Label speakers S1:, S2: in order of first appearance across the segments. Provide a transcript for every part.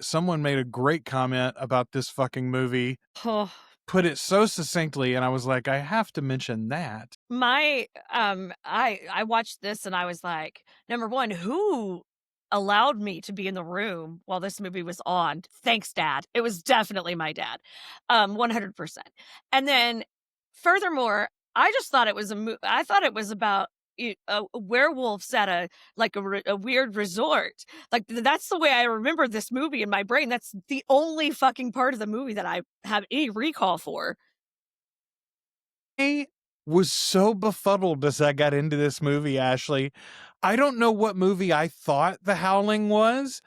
S1: someone made a great comment about this fucking movie,
S2: Oh,
S1: put it so succinctly, and I was like, I have to mention that.
S2: I watched this and I was like, number one, who allowed me to be in the room while this movie was on? Thanks, Dad. It was definitely my dad, 100%. And then, furthermore, I just thought it was I thought it was about werewolves at a weird resort. Like that's the way I remember this movie in my brain. That's the only fucking part of the movie that I have any recall for.
S1: I was so befuddled as I got into this movie, Ashley. I don't know what movie I thought The Howling was.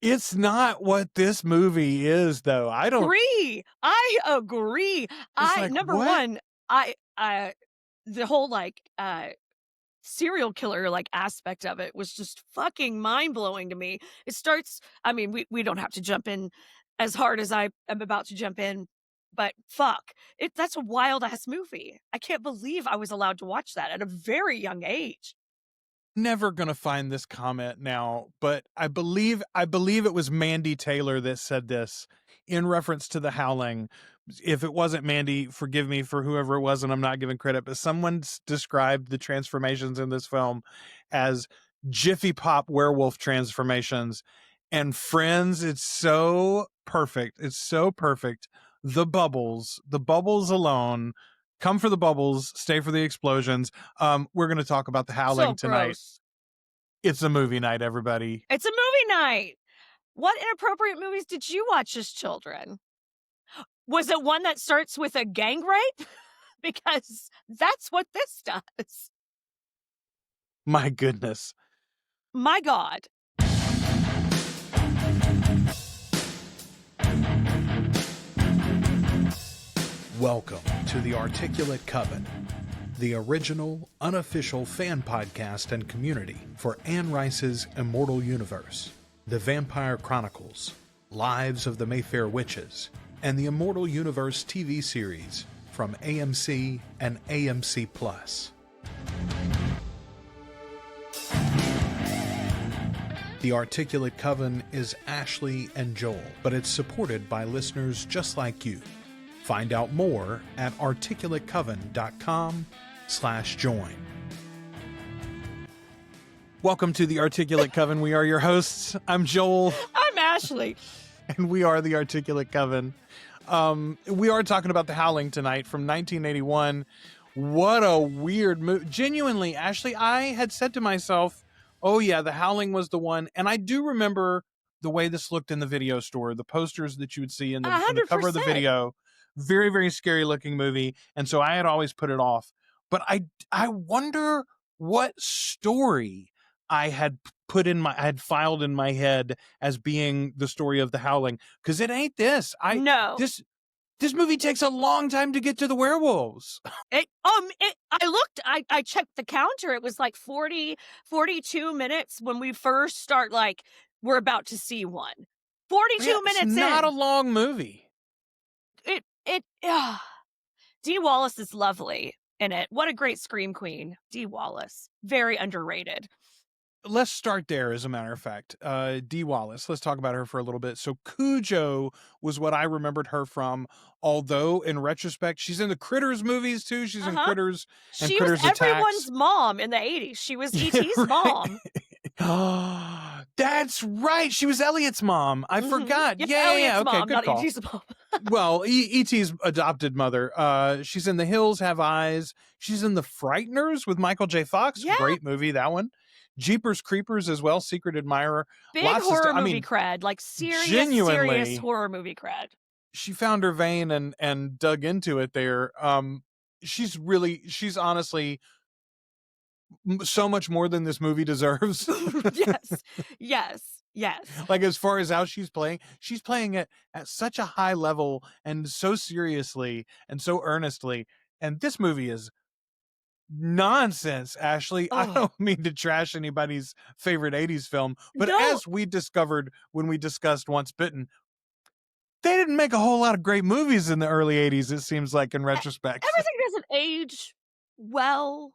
S1: It's not what this movie is, though.
S2: I agree.
S1: It's
S2: I
S1: like,
S2: number
S1: what?
S2: one, I the whole serial killer aspect of it was just fucking mind blowing to me. It starts. I mean, we don't have to jump in as hard as I am about to jump in, but fuck, that's a wild ass movie. I can't believe I was allowed to watch that at a very young age.
S1: Never gonna find this comment now, but I believe it was Mandy Taylor that said this in reference to The Howling. If it wasn't Mandy, forgive me for whoever it was, and I'm not giving credit, but someone described the transformations in this film as Jiffy Pop werewolf transformations. And friends, it's so perfect. It's so perfect. The bubbles alone. Come for the bubbles, stay for the explosions. We're going to talk about The
S2: So
S1: Howling tonight.
S2: gross.
S1: It's a movie night, everybody.
S2: It's a movie night. What inappropriate movies did you watch as children? Was it one that starts with a gang rape? Because that's what this does.
S1: My goodness.
S2: My God.
S3: Welcome to the Articulate Coven, the original, unofficial fan podcast and community for Anne Rice's Immortal universe, the Vampire Chronicles, Lives of the Mayfair Witches, and the Immortal Universe TV series from AMC and AMC Plus. The Articulate Coven is Ashley and Joel, but it's supported by listeners just like you. Find out more at articulatecoven.com/join.
S1: Welcome to the Articulate Coven. We are your hosts. I'm Joel.
S2: I'm Ashley.
S1: And we are the Articulate Coven. We are talking about The Howling tonight from 1981. What a weird movie. Genuinely, Ashley, I had said to myself, oh yeah, The Howling was the one. And I do remember the way this looked in the video store, the posters that you would see in the cover of the
S2: 100%.
S1: video. Very, very scary looking movie. And so I had always put it off. But I wonder what story I had filed in my head as being the story of The Howling. Because it ain't this.
S2: No.
S1: This movie takes a long time to get to the werewolves.
S2: I checked the counter. It was like 42 minutes when we first start, we're about to see one. 42 minutes in.
S1: It's not a long movie.
S2: Dee Wallace is lovely in it. What a great scream queen. Dee Wallace. Very underrated.
S1: Let's start there, as a matter of fact. Dee Wallace, let's talk about her for a little bit. So Cujo was what I remembered her from, although in retrospect, she's in the Critters movies too. She's in Critters and
S2: she
S1: Critters
S2: was
S1: Attacks.
S2: Everyone's mom in the 80s. She was E.T.'s mom.
S1: That's right. She was Elliot's mom. I forgot. Yeah. Okay,
S2: mom,
S1: good
S2: not
S1: call.
S2: E.T.'s mom.
S1: Well, E.T.'s adopted mother. She's in The Hills Have Eyes. She's in The Frighteners with Michael J. Fox.
S2: Yeah.
S1: Great movie, that one. Jeepers Creepers as well. Secret Admirer.
S2: Big horror movie cred. Serious horror movie cred.
S1: She found her vein and dug into it there. She's honestly so much more than this movie deserves.
S2: Yes.
S1: Like, as far as how she's playing it at such a high level and so seriously and so earnestly. And this movie is nonsense, Ashley. I don't mean to trash anybody's favorite 80s film, but as we discovered when we discussed Once Bitten, they didn't make a whole lot of great movies in the early 80s, it seems like, in retrospect.
S2: Everything doesn't age well.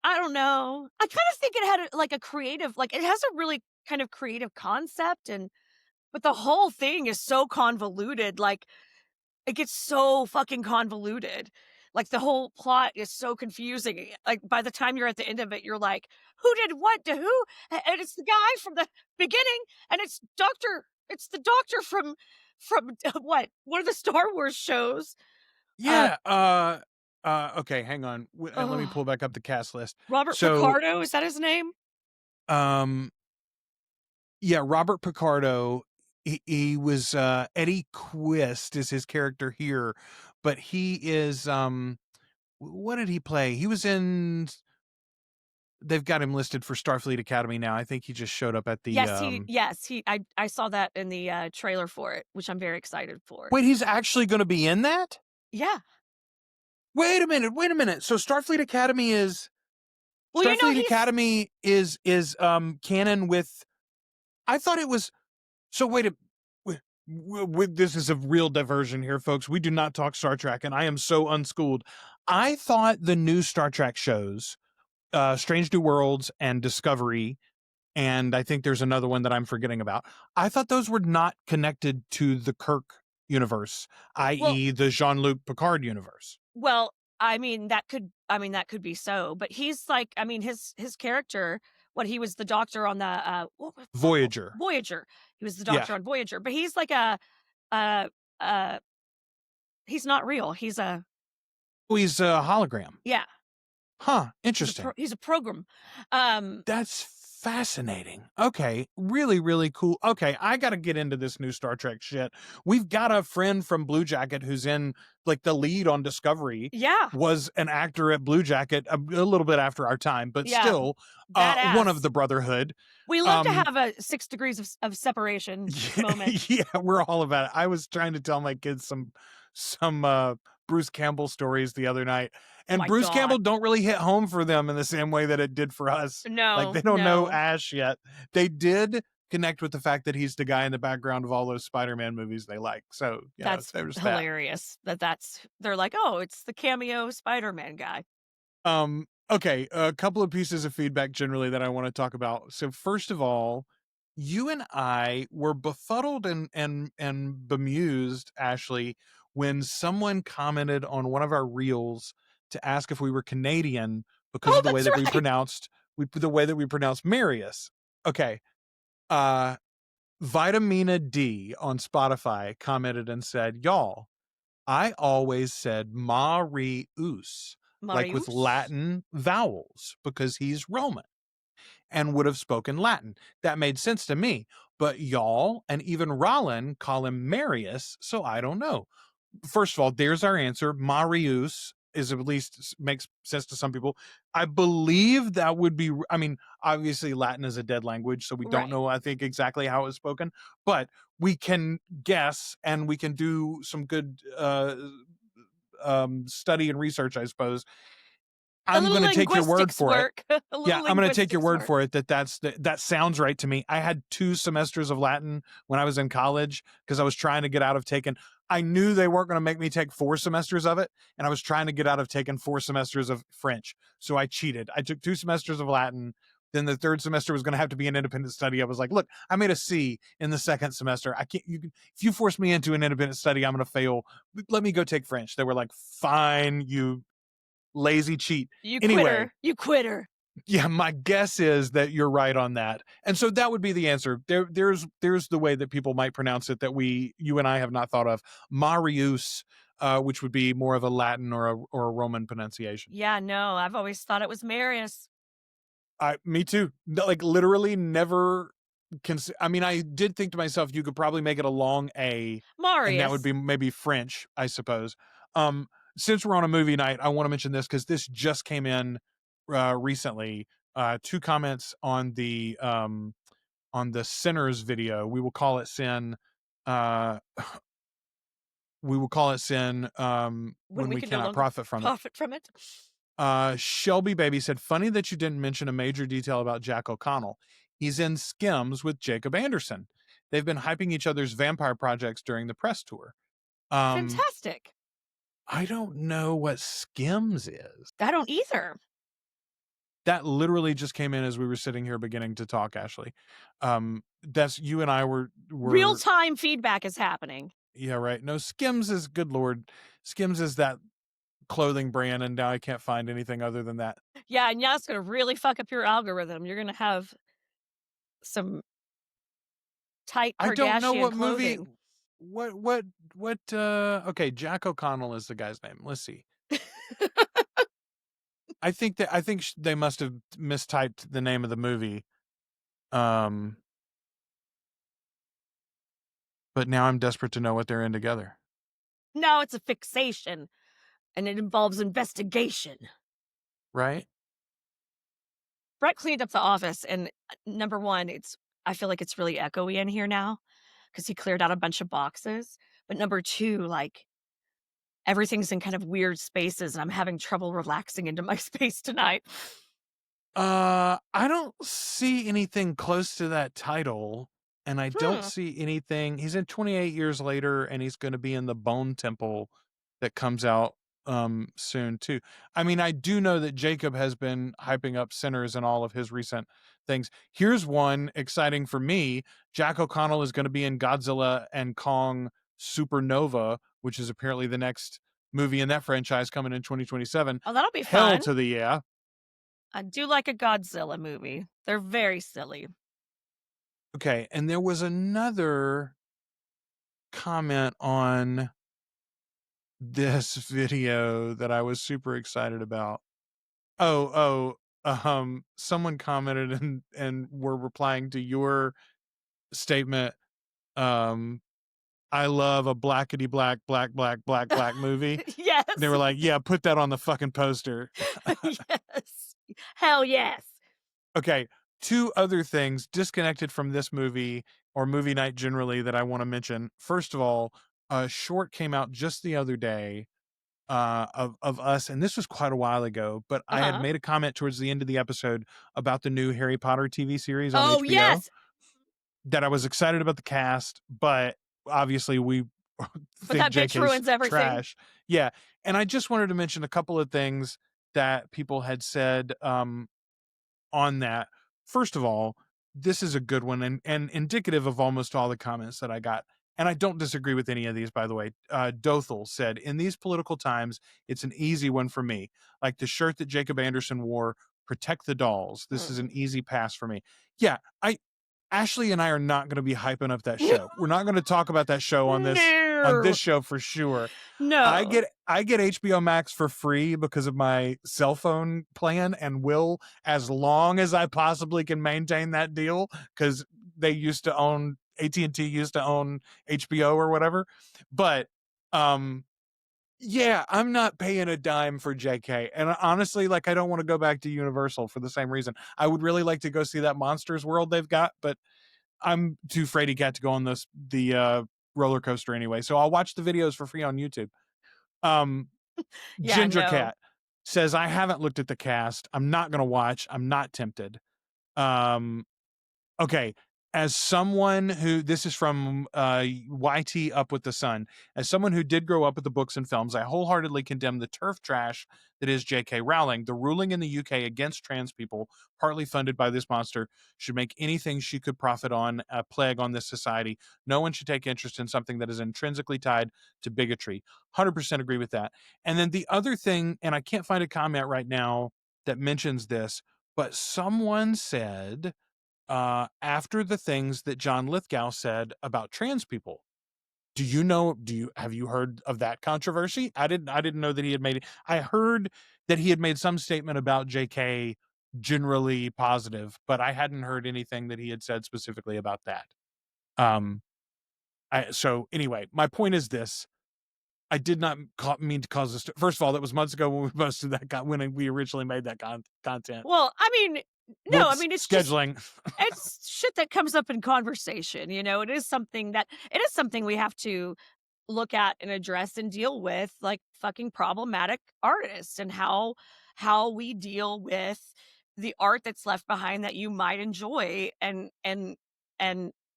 S2: I don't know. I kind of think it had a creative, it has a really kind of creative concept, and But the whole thing is so convoluted, like, it gets so fucking convoluted. Like, the whole plot is so confusing, like, by the time you're at the end of it, you're like, "Who did what to who?" And it's the guy from the beginning, and it's the doctor from what? One of the Star Wars shows. Uh,
S1: Yeah. Okay, hang on. And let me
S2: oh,
S1: pull back up the cast list.
S2: Robert
S1: So,
S2: Picardo, is that his name?
S1: um, yeah, Robert Picardo. He was Eddie Quist is his character here, but he is what did he play? He was in. They've got him listed for Starfleet Academy now. I think he just showed up at the.
S2: Yes, I saw that in the, trailer for it, which I'm very excited for.
S1: Wait, he's actually going to be in that?
S2: Yeah.
S1: Wait a minute. Wait a minute. So Starfleet Academy is
S2: Well,
S1: canon with. I thought it was. So wait a. This is a real diversion here, folks. We do not talk Star Trek, and I am so unschooled. I thought the new Star Trek shows, Strange New Worlds and Discovery, and I think there's another one that I'm forgetting about. I thought those were not connected to the Kirk universe,
S2: well
S1: i.e., the Jean-Luc Picard universe.
S2: well, that could be so, but he's like, I mean, his character, he was the doctor on the,
S1: Voyager.
S2: Voyager. He was the
S1: Yeah.
S2: doctor on Voyager, but he's like uh, uh, he's not real. He's a
S1: Oh, he's a hologram.
S2: yeah,
S1: Huh. Interesting.
S2: he's a program. Um,
S1: That's fascinating. Okay. Really, really cool. Okay. I got to get into this new Star Trek shit. We've got a friend from Blue Jacket who's in like the lead on Discovery.
S2: yeah,
S1: Was an actor at Blue Jacket a little bit after our time, but
S2: Yeah.
S1: still
S2: Badass.
S1: one of the Brotherhood.
S2: We love to have a 6 degrees of separation moment.
S1: Yeah, we're all about it. I was trying to tell my kids some Bruce Campbell stories the other night, and
S2: my
S1: Bruce
S2: God.
S1: Campbell don't really hit home for them in the same way that it did for us.
S2: No,
S1: Like they don't know
S2: no.
S1: Ash yet. They did connect with the fact that he's the guy in the background of all those Spider-Man movies they like. So yeah,
S2: That's
S1: there's that.
S2: hilarious. They're like, oh, it's the cameo Spider-Man guy.
S1: Okay, a couple of pieces of feedback generally that I want to talk about. So first of all, you and I were befuddled and bemused, Ashley, when someone commented on one of our reels to ask if we were Canadian because of the way that we pronounced Marius. Okay. Vitamina D on Spotify commented and said, "Y'all, I always said Marius, like with
S2: Marius?
S1: Latin vowels, because he's Roman and would have spoken Latin. That made sense to me. But y'all and even Rollin call him Marius, so I don't know." First of all, there's our answer. Marius is at least makes sense to some people. I believe that would be, I mean, obviously Latin is a dead language, so we don't
S2: Right.
S1: know, I think, exactly how it was spoken, but we can guess and we can do some good study and research, I suppose. I'm going to take your word for it. Yeah, I'm going to take your word for it that sounds right to me. I had 2 semesters of Latin when I was in college because I was trying to get out of taking. I knew they weren't going to make me take 4 semesters of it, and I was trying to get out of taking 4 semesters of French. So I cheated. I took 2 semesters of Latin. Then the 3rd semester was going to have to be an independent study. I was like, look, I made a C in the 2nd semester. I can't. If you force me into an independent study, I'm going to fail. Let me go take French. They were like, fine, you lazy cheat.
S2: You quitter.
S1: Yeah, my guess is that you're right on that. And so that would be the answer. There's the way that people might pronounce it that you and I have not thought of. Marius, which would be more of a Latin or a Roman pronunciation.
S2: Yeah, no, I've always thought it was Marius.
S1: Me too. Like literally never I mean, I did think to myself, you could probably make it a long A.
S2: Marius.
S1: And that would be maybe French, I suppose. Since we're on a movie night, I want to mention this because this just came in recently. 2 comments on the Sinners video. We will call it sin. We will call it sin when we cannot profit from
S2: it.
S1: Shelby Baby said, "Funny that you didn't mention a major detail about Jack O'Connell. He's in Skims with Jacob Anderson. They've been hyping each other's vampire projects during the press tour."
S2: Fantastic.
S1: I don't know what Skims is.
S2: I don't either.
S1: That literally just came in as we were sitting here beginning to talk, Ashley. That's you and I were
S2: Real-time feedback is happening.
S1: yeah, right. No, Skims is, good Lord. Skims is that clothing brand, and now I can't find anything other than that.
S2: Yeah, and now it's gonna really fuck up your algorithm. You're gonna have some tight
S1: I don't know
S2: Kardashian
S1: what movie.
S2: clothing.
S1: What okay, Jack O'Connell is the guy's name. Let's see. I think they must have mistyped the name of the movie. But now I'm desperate to know what they're in together.
S2: No, it's a fixation, and it involves investigation.
S1: Right?
S2: Brett cleaned up the office, and number one, I feel like it's really echoey in here now because he cleared out a bunch of boxes. But number two, like everything's in kind of weird spaces, and I'm having trouble relaxing into my space tonight.
S1: I don't see anything close to that title, and I don't see anything. He's in 28 Years Later, and he's going to be in the Bone Temple that comes out soon too. I mean, I do know that Jacob has been hyping up Sinners and all of his recent things. Here's one exciting for me. Jack O'Connell is going to be in Godzilla and Kong Supernova, which is apparently the next movie in that franchise coming in 2027.
S2: Oh, that'll be
S1: Hell
S2: fun.
S1: to the yeah.
S2: I do like a Godzilla movie. They're very silly.
S1: Okay, and there was another comment on this video that I was super excited about. Someone commented and were replying to your statement. I love a blackety black movie.
S2: Yes.
S1: They were like, yeah, put that on the fucking poster.
S2: Yes. Hell yes.
S1: Okay, two other things disconnected from this movie or movie night generally that I want to mention. First of all, a short came out just the other day of us, and this was quite a while ago, but I had made a comment towards the end of the episode about the new Harry Potter TV series on HBO.
S2: Yes.
S1: That I was excited about the cast, but obviously we
S2: But
S1: think
S2: that bitch
S1: JK's
S2: ruins everything.
S1: trash. Yeah, and I just wanted to mention a couple of things that people had said on that. First of all, this is a good one and indicative of almost all the comments that I got. And I don't disagree with any of these, by the way. Dothel said, in these political times, it's an easy one for me. Like the shirt that Jacob Anderson wore, protect the dolls. This is an easy pass for me. Yeah, Ashley and I are not going to be hyping up that show. We're not going to talk about that show on this show for sure.
S2: No.
S1: I get HBO Max for free because of my cell phone plan and will, as long as I possibly can maintain that deal, because they used to own AT&T used to own HBO or whatever. But yeah, I'm not paying a dime for JK. And honestly, like I don't want to go back to Universal for the same reason. I would really like to go see that Monsters World they've got, but I'm too fraidy cat to go on the roller coaster anyway. So I'll watch the videos for free on YouTube. Ginger Cat says, I haven't looked at the cast. I'm not going to watch. I'm not tempted. Okay. As someone who, this is from YT Up with the Sun, as someone who did grow up with the books and films, I wholeheartedly condemn the turf trash that is J.K. Rowling. The ruling in the UK against trans people, partly funded by this monster, should make anything she could profit on a plague on this society. No one should take interest in something that is intrinsically tied to bigotry. 100% agree with that. And then the other thing, and I can't find a comment right now that mentions this, but someone said, after the things that John Lithgow said about trans people. Have you heard of that controversy? I didn't know that he had made it. I heard that he had made some statement about JK generally positive, but I hadn't heard anything that he had said specifically about that. So anyway, my point is this. I did not mean to cause this. First of all, that was months ago when we posted that, when we originally made that content.
S2: Well, I mean, no,
S1: Whoops,
S2: I mean, it's
S1: scheduling.
S2: It's shit that comes up in conversation. It is something we have to look at and address and deal with, like fucking problematic artists and how we deal with the art that's left behind that you might enjoy and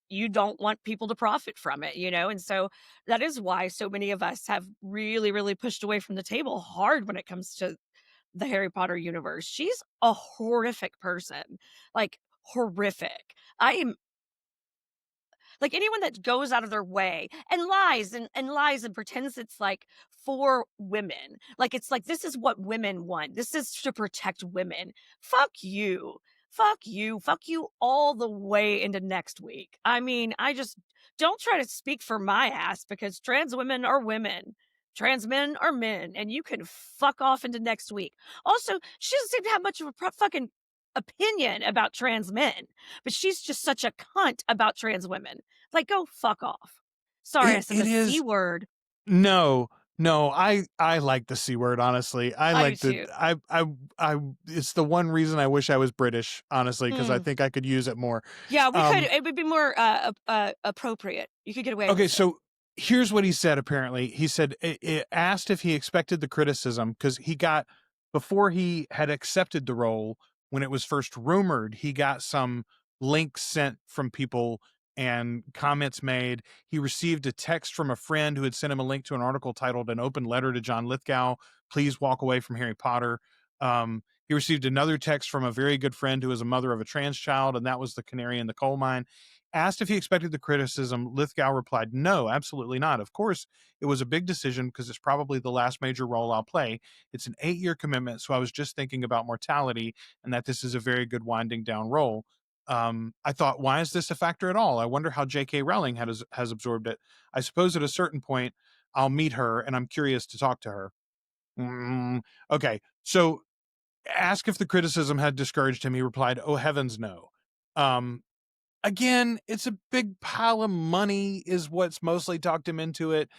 S2: you don't want people to profit from it, and so that is why so many of us have really, really pushed away from the table hard when it comes to the Harry Potter universe. She's a horrific person. Like, horrific. I am like anyone that goes out of their way and lies and lies and pretends it's like for women. Like it's like this is what women want. This is to protect women. Fuck you. Fuck you. Fuck you all the way into next week. I mean, I just don't try to speak for my ass because trans women are women. Trans men are men, and you can fuck off into next week. Also, she doesn't seem to have much of a fucking opinion about trans men, but she's just such a cunt about trans women. Like, go fuck off. Sorry, I said
S1: It
S2: the C
S1: is
S2: word.
S1: no, I like the C word, honestly. I
S2: I do
S1: like the
S2: too.
S1: I it's the one reason I wish I was British, honestly, because I
S2: Mm.
S1: think I could use it more.
S2: Yeah, we could.
S1: Um,
S2: It would be more appropriate. You could get away
S1: okay,
S2: with it.
S1: so here's what he said. Apparently, he said it asked if he expected the criticism because he got before he had accepted the role when it was first rumored. He got some links sent from people and comments made. He received a text from a friend who had sent him a link to an article titled "An Open Letter to John Lithgow. Please walk away from Harry Potter." He received another text from a very good friend who is a mother of a trans child, and that was the canary in the coal mine. Asked if he expected the criticism, Lithgow replied, "No, absolutely not. Of course, it was a big decision because it's probably the last major role I'll play. It's an 8-year commitment, so I was just thinking about mortality and that this is a very good winding down role. I thought, why is this a factor at all? I wonder how J.K. Rowling has absorbed it. I suppose at a certain point, I'll meet her, and I'm curious to talk to her." Okay, so ask if the criticism had discouraged him. He replied, "Oh, heavens, no." Um, Again, it's a big pile of money is what's mostly talked him into it.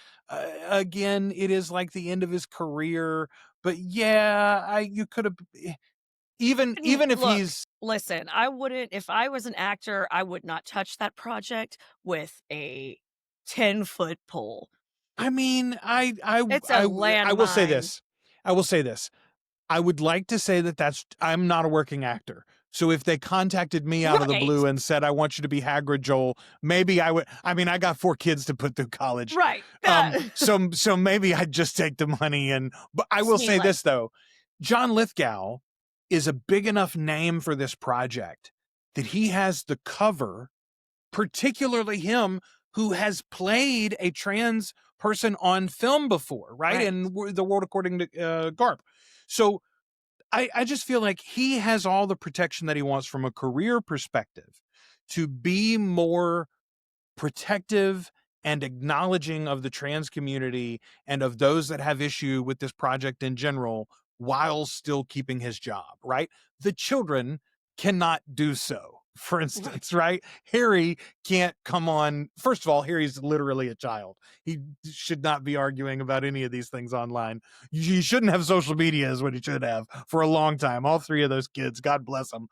S1: Again, it is like the end of his career, but yeah, you could have even if
S2: Look,
S1: he's
S2: listen, I wouldn't, if I was an actor, I would not touch that project with a 10-foot pole.
S1: I mean,
S2: It's a
S1: I will say
S2: landmine.
S1: this. I will say this. I would like to say that I'm not a working actor. So if they contacted me out of the
S2: Right.
S1: blue and said, "I want you to be Hagrid, Joel," maybe I would. I mean, I got 4 kids to put through college.
S2: Right.
S1: So maybe I'd just take the money but I will say
S2: Seamless.
S1: this though. John Lithgow is a big enough name for this project that he has the cover, particularly him who has played a trans person on film before, right?
S2: Right.
S1: In The World According to Garp. So I just feel like he has all the protection that he wants from a career perspective to be more protective and acknowledging of the trans community and of those that have issue with this project in general while still keeping his job, right? The children cannot do so. For instance, right? Harry can't come on. First of all, Harry's literally a child. He should not be arguing about any of these things online. He shouldn't have social media is what he should have for a long time. All 3 of those kids, God bless them.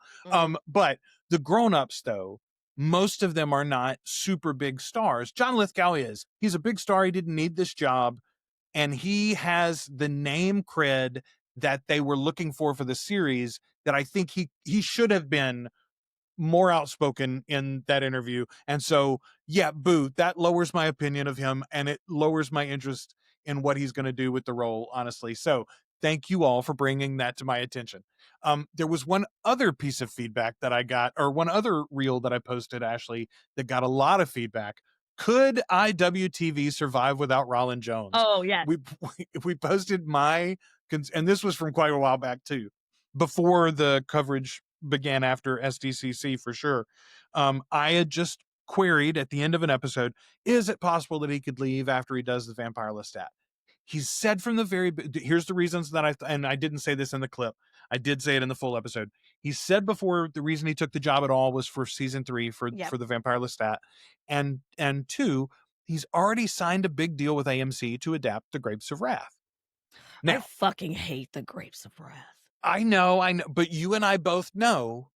S1: But the grown-ups though, most of them are not super big stars. John Lithgow is. He's a big star. He didn't need this job. And he has the name cred that they were looking for the series that I think he should have been more outspoken in that interview. And so, yeah, boo, that lowers my opinion of him and it lowers my interest in what he's going to do with the role, honestly. So thank you all for bringing that to my attention. There was one other piece of feedback that I got, or one other reel that I posted, Ashley, that got a lot of feedback. Could IWTV survive without Rollin Jones?
S2: Oh, yeah.
S1: We posted and this was from quite a while back too, before the coverage began after SDCC for sure. I had just queried at the end of an episode, is it possible that he could leave after he does the Vampire Lestat? He's said from the here's the reasons that and I didn't say this in the clip. I did say it in the full episode. He said before the reason he took the job at all was for season 3 for the Vampire Lestat. And 2, he's already signed a big deal with AMC to adapt The Grapes of Wrath. Now,
S2: I fucking hate The Grapes of Wrath.
S1: I know, but you and I both know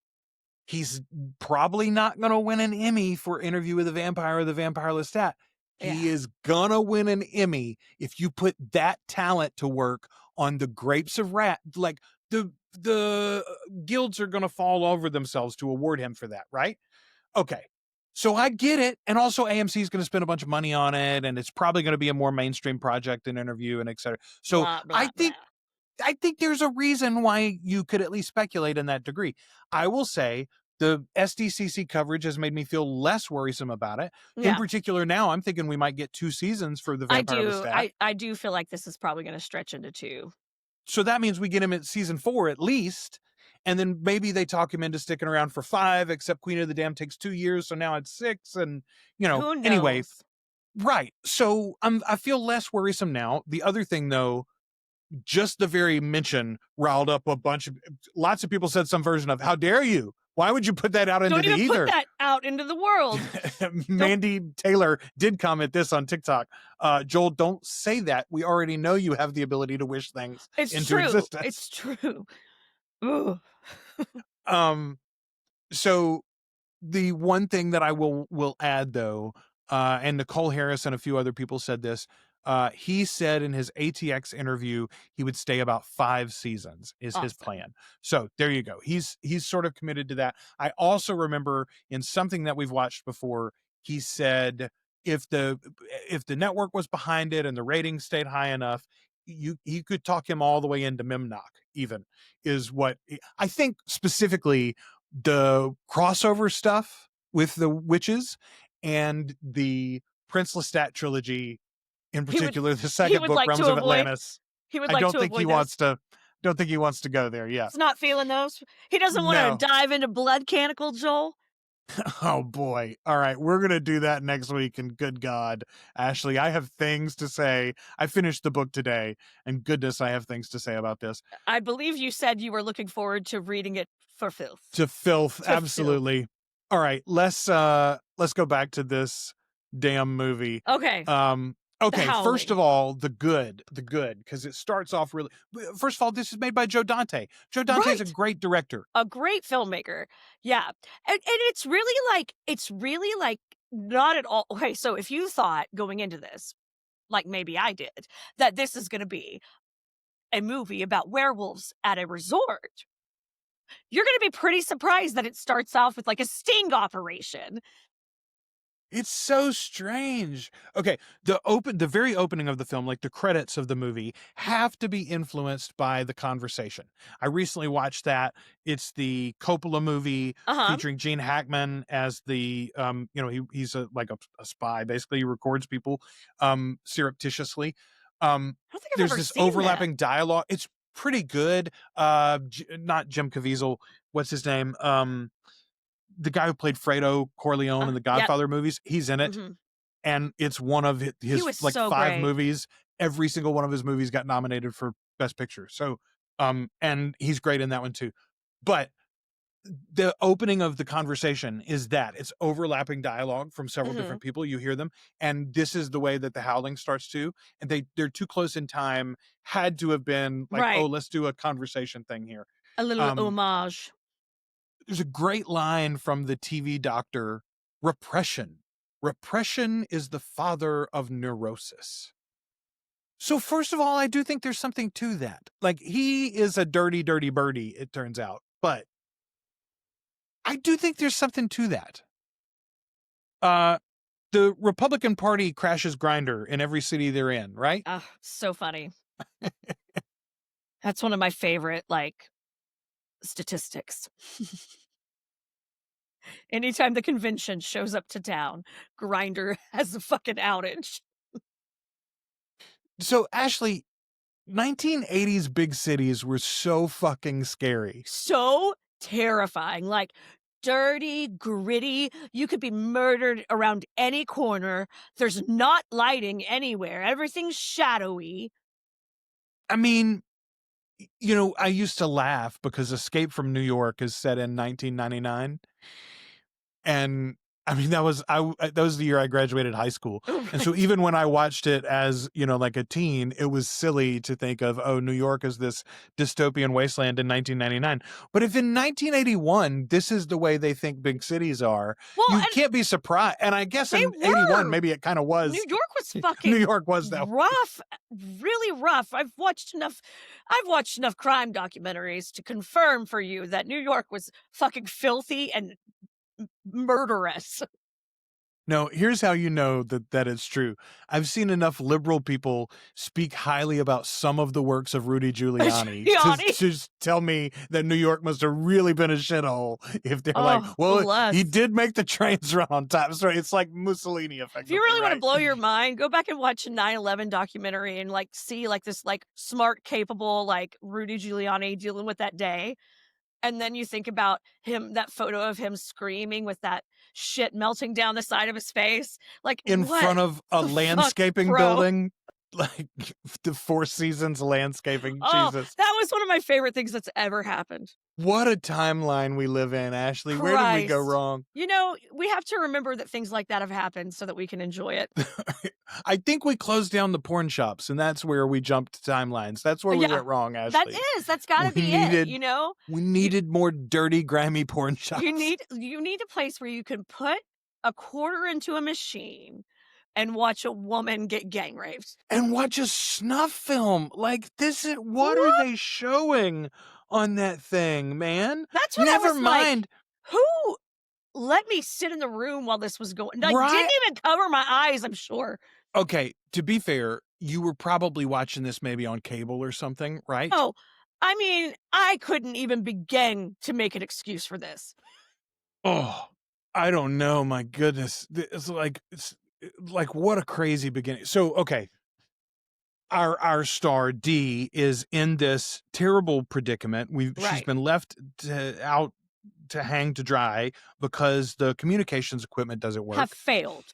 S1: he's probably not going to win an Emmy for Interview with the Vampire or the Vampire Lestat. He is going to win an Emmy if you put that talent to work on The Grapes of Wrath. Like, the guilds are going to fall over themselves to award him for that, right? Okay. So I get it. And also AMC is going to spend a bunch of money on it, and it's probably going to be a more mainstream project and Interview and et cetera. So
S2: Blah, blah,
S1: I think
S2: blah.
S1: I think there's a reason why you could at least speculate in that degree. I will say the SDCC coverage has made me feel less worrisome about it. In
S2: Yeah.
S1: particular, now I'm thinking we might get 2 seasons for the
S2: I
S1: Vampire
S2: do.
S1: Lestat.
S2: I do feel like this is probably going to stretch into 2.
S1: So that means we get him at season 4 at least. And then maybe they talk him into sticking around for 5, except Queen of the Damned takes 2 years. So now it's 6. And,
S2: Who
S1: anyway,
S2: knows?
S1: right. So I feel less worrisome now. The other thing, though, just the very mention riled up lots of people said some version of, how dare you? Why would you put that out into
S2: Don't
S1: the
S2: even
S1: ether?
S2: put that out into the world.
S1: Mandy Taylor did comment this on TikTok. Joel, don't say that. We already know you have the ability to wish things into
S2: true.
S1: existence.
S2: It's true. Ooh.
S1: So the one thing that I will add, though, and Nicole Harris and a few other people said this, he said in his ATX interview he would stay about 5 seasons is his
S2: Awesome.
S1: plan. So there you go. He's sort of committed to that. I also remember in something that we've watched before, he said if the network was behind it and the ratings stayed high enough, he could talk him all the way into Memnock, even, is what I think. Specifically the crossover stuff with the witches and the Prince Lestat trilogy, in particular the second
S2: would
S1: book,
S2: like to
S1: Realms of
S2: avoid-
S1: Atlantis.
S2: He would
S1: I
S2: like
S1: don't
S2: to
S1: think he
S2: avoid
S1: wants
S2: those.
S1: to. Don't think he wants to go there. Yeah.
S2: He's not feeling those. He doesn't want
S1: No.
S2: to dive into blood canticle, Joel.
S1: Oh boy. All right, we're gonna do that next week. And good God, Ashley, I have things to say. I finished the book today, and goodness, I have things to say about this.
S2: I believe you said you were looking forward to reading it for filth.
S1: To filth,
S2: To
S1: absolutely.
S2: filth.
S1: All right, let's go back to this damn movie.
S2: Okay.
S1: Okay,
S2: Howling.
S1: first of all, the good, because it starts off really. First of all, this is made by Joe Dante. Joe Dante is a
S2: Right.
S1: great director.
S2: A great filmmaker. Yeah. And it's really like not at all. Okay, so if you thought going into this, like maybe I did, that this is going to be a movie about werewolves at a resort, you're going to be pretty surprised that it starts off with like a sting operation.
S1: It's so strange. Okay, the very opening of the film, like the credits of the movie, have to be influenced by The Conversation. I recently watched that. It's the Coppola movie featuring Gene Hackman as the he's a spy. Basically, he records people surreptitiously.
S2: I don't think I've
S1: There's
S2: ever
S1: this
S2: seen
S1: overlapping dialogue. It's pretty good. Not Jim Caviezel. What's his name? The guy who played Fredo Corleone in the Godfather movies, he's in it.
S2: Mm-hmm.
S1: And it's one of his like
S2: so
S1: 5
S2: great.
S1: movies. Every single one of his movies got nominated for Best Picture. So, and he's great in that one too. But the opening of The Conversation is that it's overlapping dialogue from several different people. You hear them, and this is the way that The Howling starts too. And they're too close in time. Had to have been like,
S2: Right.
S1: oh, let's do a conversation thing here.
S2: A little homage.
S1: There's a great line from the TV doctor, repression. Repression is the father of neurosis. So first of all, I do think there's something to that. Like, he is a dirty, dirty birdie, it turns out. But I do think there's something to that. The Republican Party crashes Grindr in every city they're in, right?
S2: So funny. That's one of my favorite, statistics. Anytime the convention shows up to town, Grindr has a fucking outage.
S1: So, Ashley, 1980s big cities were so fucking scary.
S2: So terrifying. Like, dirty, gritty. You could be murdered around any corner. There's not lighting anywhere. Everything's shadowy.
S1: I mean, I used to laugh because Escape from New York is set in 1999. And I mean, that was the year I graduated high school.
S2: Right.
S1: And so even when I watched it as, like a teen, it was silly to think of, oh, New York is this dystopian wasteland in 1999. But if in 1981, this is the way they think big cities are, you can't be surprised. And I guess in 81, maybe it kind of was.
S2: New York was fucking
S1: New York was that
S2: rough, really rough. I've watched enough crime documentaries to confirm for you that New York was fucking filthy and murderous.
S1: No, here's how you know that it's true. I've seen enough liberal people speak highly about some of the works of Rudy Giuliani
S2: Giuliani.
S1: to tell me that New York must have really been a shithole if they're like, well,
S2: bless.
S1: he did make the trains run on time. So it's like Mussolini effect.
S2: If you really want to blow your mind, go back and watch a 9/11 documentary and like see like this like smart, capable like Rudy Giuliani dealing with that day. And then you think about him, that photo of him screaming with that shit melting down the side of his face. Like
S1: in front of a landscaping building, like the Four Seasons landscaping. Jesus.
S2: That was one of my favorite things that's ever happened.
S1: What a timeline we live in, Ashley. Where did we go wrong?
S2: You know, we have to remember that things like that have happened so that we can enjoy it.
S1: I think we closed down the porn shops, and that's where we jumped timelines. That's where we went wrong, Ashley.
S2: That's got to be it, you know?
S1: We needed more dirty, grimy porn shops.
S2: You need a place where you can put a quarter into a machine and watch a woman get gang raped.
S1: And watch a snuff film. Like, what are they showing on that thing, man?
S2: That's what
S1: Never
S2: I was
S1: mind.
S2: Like, who let me sit in the room while this was going? Like,
S1: Right?
S2: didn't even cover my eyes, I'm sure.
S1: Okay, to be fair, you were probably watching this maybe on cable or something, right?
S2: Oh, I mean, I couldn't even begin to make an excuse for this.
S1: Oh, I don't know. My goodness. It's like what a crazy beginning. So, okay. Our star Dee is in this terrible predicament. She's been left out to hang to dry because the communications equipment doesn't work.
S2: Have failed.